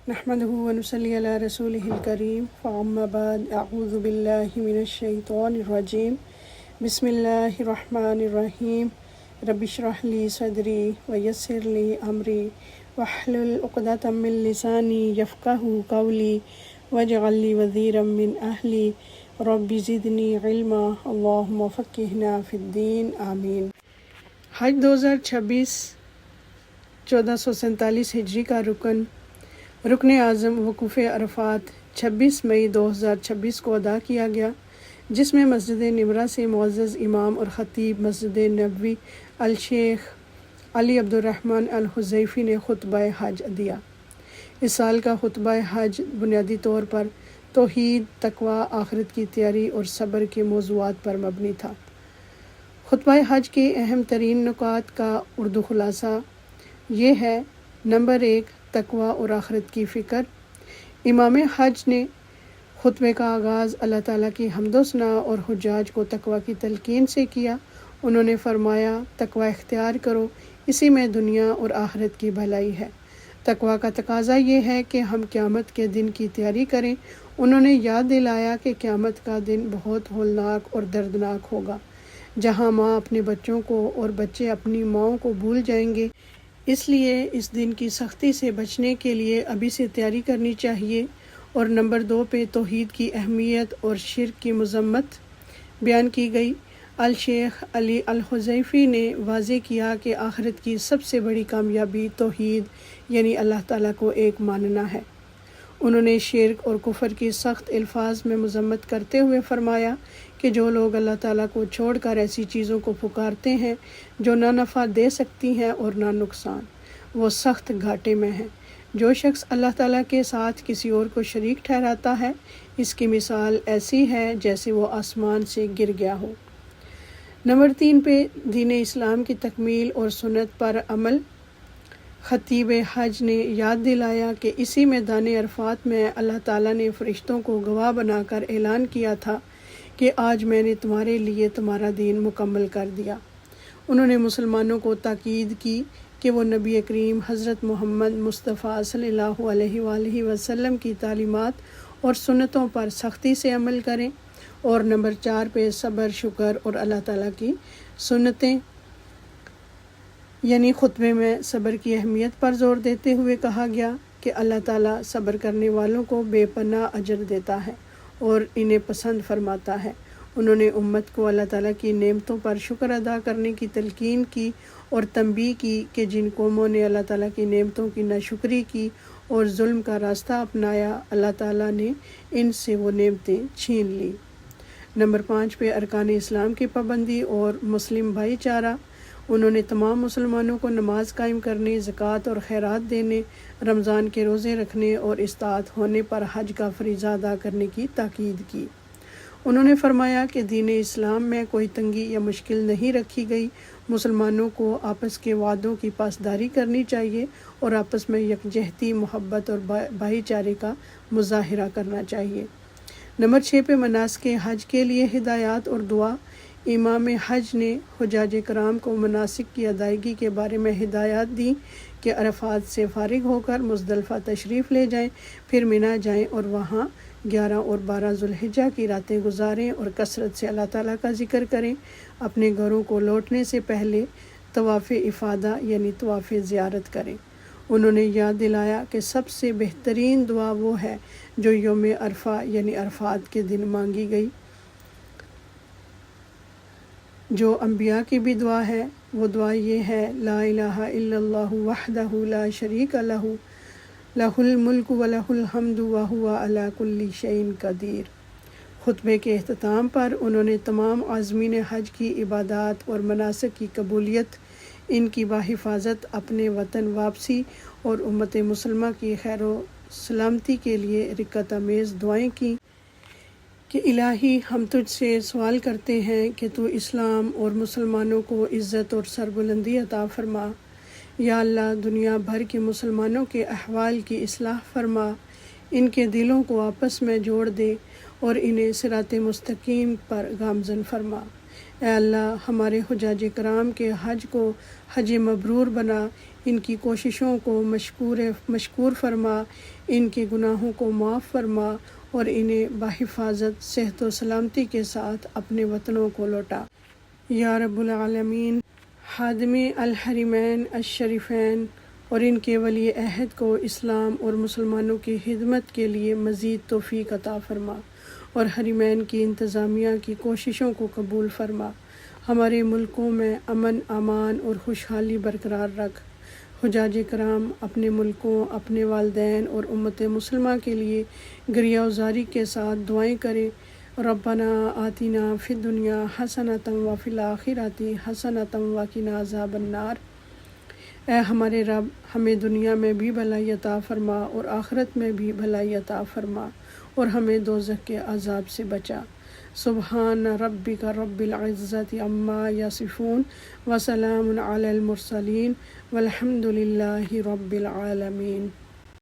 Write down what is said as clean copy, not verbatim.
نحمده ونصلي على رسوله الكريم فأما بعد أعوذ بالله من الشيطان الرجيم بسم الله الرحمن الرحيم رب اشرح لي صدري ويسر لي أمري واحلل عقدة من لساني يفقهوا قولي واجعل لي وزيرا من أهلي رب زدني علما اللهم فقهنا في الدين آمین۔ حج 2026 1447 ہجری کا رکن اعظم وقوف عرفات 26 مئی 2026 کو ادا کیا گیا، جس میں مسجد نمرہ سے معزز امام اور خطیب مسجد نبوی الشیخ علی عبدالرحمن الحذیفی نے خطبہ حج دیا۔ اس سال کا خطبہ حج بنیادی طور پر توحید، تقوی، آخرت کی تیاری اور صبر کے موضوعات پر مبنی تھا۔ خطبہ حج کے اہم ترین نکات کا اردو خلاصہ یہ ہے: نمبر 1، تقوی اور آخرت کی فکر۔ امام حج نے خطبے کا آغاز اللہ تعالیٰ کی حمد و ثنا اور حجاج کو تقوی کی تلقین سے کیا۔ انہوں نے فرمایا، تقوی اختیار کرو، اسی میں دنیا اور آخرت کی بھلائی ہے۔ تقوی کا تقاضا یہ ہے کہ ہم قیامت کے دن کی تیاری کریں۔ انہوں نے یاد دلایا کہ قیامت کا دن بہت ہولناک اور دردناک ہوگا، جہاں ماں اپنے بچوں کو اور بچے اپنی ماؤں کو بھول جائیں گے۔ اس لیے اس دن کی سختی سے بچنے کے لیے ابھی سے تیاری کرنی چاہیے۔ اور نمبر 2 پہ توحید کی اہمیت اور شرک کی مذمت بیان کی گئی۔ الشیخ علی الحذیفی نے واضح کیا کہ آخرت کی سب سے بڑی کامیابی توحید یعنی اللہ تعالیٰ کو ایک ماننا ہے۔ انہوں نے شرک اور کفر کی سخت الفاظ میں مذمت کرتے ہوئے فرمایا کہ جو لوگ اللہ تعالیٰ کو چھوڑ کر ایسی چیزوں کو پکارتے ہیں جو نہ نفع دے سکتی ہیں اور نہ نقصان، وہ سخت گھاٹے میں ہیں۔ جو شخص اللہ تعالیٰ کے ساتھ کسی اور کو شریک ٹھہراتا ہے، اس کی مثال ایسی ہے جیسے وہ آسمان سے گر گیا ہو۔ نمبر 3 پہ دین اسلام کی تکمیل اور سنت پر عمل۔ خطیب حج نے یاد دلایا کہ اسی میدان عرفات میں اللہ تعالیٰ نے فرشتوں کو گواہ بنا کر اعلان کیا تھا کہ آج میں نے تمہارے لیے تمہارا دین مکمل کر دیا۔ انہوں نے مسلمانوں کو تاکید کی کہ وہ نبی کریم حضرت محمد مصطفیٰ صلی اللہ علیہ وآلہ وسلم کی تعلیمات اور سنتوں پر سختی سے عمل کریں۔ اور نمبر 4 پہ صبر، شکر اور اللہ تعالیٰ کی سنتیں یعنی خطبے میں صبر کی اہمیت پر زور دیتے ہوئے کہا گیا کہ اللہ تعالیٰ صبر کرنے والوں کو بے پناہ اجر دیتا ہے اور انہیں پسند فرماتا ہے۔ انہوں نے امت کو اللہ تعالیٰ کی نعمتوں پر شکر ادا کرنے کی تلقین کی اور تنبیہ کی کہ جن قوموں نے اللہ تعالیٰ کی نعمتوں کی ناشکری کی اور ظلم کا راستہ اپنایا، اللہ تعالیٰ نے ان سے وہ نعمتیں چھین لی۔ نمبر 5 پہ ارکان اسلام کی پابندی اور مسلم بھائی چارہ۔ انہوں نے تمام مسلمانوں کو نماز قائم کرنے، زکوٰۃ اور خیرات دینے، رمضان کے روزے رکھنے اور استطاعت ہونے پر حج کا فریضہ ادا کرنے کی تاکید کی۔ انہوں نے فرمایا کہ دین اسلام میں کوئی تنگی یا مشکل نہیں رکھی گئی۔ مسلمانوں کو آپس کے وعدوں کی پاسداری کرنی چاہیے اور آپس میں یکجہتی، محبت اور بھائی چارے کا مظاہرہ کرنا چاہیے۔ نمبر 6 پہ مناسک حج کے لیے ہدایات اور دعا۔ امام حج نے حجاج کرام کو مناسک کی ادائیگی کے بارے میں ہدایات دی کہ عرفات سے فارغ ہو کر مزدلفہ تشریف لے جائیں، پھر منی جائیں اور وہاں 11 اور 12 ذوالحجہ کی راتیں گزاریں اور کثرت سے اللہ تعالیٰ کا ذکر کریں۔ اپنے گھروں کو لوٹنے سے پہلے طواف افادہ یعنی طواف زیارت کریں۔ انہوں نے یاد دلایا کہ سب سے بہترین دعا وہ ہے جو یوم عرفہ یعنی عرفات کے دن مانگی گئی، جو انبیاء کی بھی دعا ہے۔ وہ دعا یہ ہے: لا الہ الا اللہ وحدہ لا شریک لہ لہ الملک ولہ الحمد وہو علی کل شیء قدیر۔ خطبے کے اختتام پر انہوں نے تمام عازمین حج کی عبادات اور مناسک کی قبولیت، ان کی بحفاظت اپنے وطن واپسی اور امت مسلمہ کی خیر و سلامتی کے لیے رکعت آمیز دعائیں کیں کہ الہی، ہم تجھ سے سوال کرتے ہیں کہ تو اسلام اور مسلمانوں کو عزت اور سربلندی عطا فرما۔ یا اللہ، دنیا بھر کے مسلمانوں کے احوال کی اصلاح فرما، ان کے دلوں کو آپس میں جوڑ دے اور انہیں صراط مستقیم پر گامزن فرما۔ اے اللہ ہمارے حجاج کرام کے حج کو حج مبرور بنا، ان کی کوششوں کو مشکور فرما، ان کے گناہوں کو معاف فرما اور انہیں بحفاظت صحت و سلامتی کے ساتھ اپنے وطنوں کو لوٹا۔ یا رب العالمین، خادمی الحرمین الشریفین اور ان کے ولی عہد کو اسلام اور مسلمانوں کی خدمت کے لیے مزید توفیق عطا فرما اور حرمین کی انتظامیہ کی کوششوں کو قبول فرما۔ ہمارے ملکوں میں امن، امان اور خوشحالی برقرار رکھ۔ حجاج کرام اپنے ملکوں، اپنے والدین اور امت مسلمہ کے لیے گریہ وزاری کے ساتھ دعائیں کریں۔ ربنا آتنا فی الدنیا حسنۃ وفی الآخرۃ حسنۃ وقنا عذاب النار۔ اے ہمارے رب، ہمیں دنیا میں بھی بھلائی عطا فرما اور آخرت میں بھی بھلائی عطا فرما اور ہمیں دوزخ کے عذاب سے بچا۔ سبحان ربک رب العزت عما یصفون وسلام علی المرسلین والحمد للہ رب العالمین۔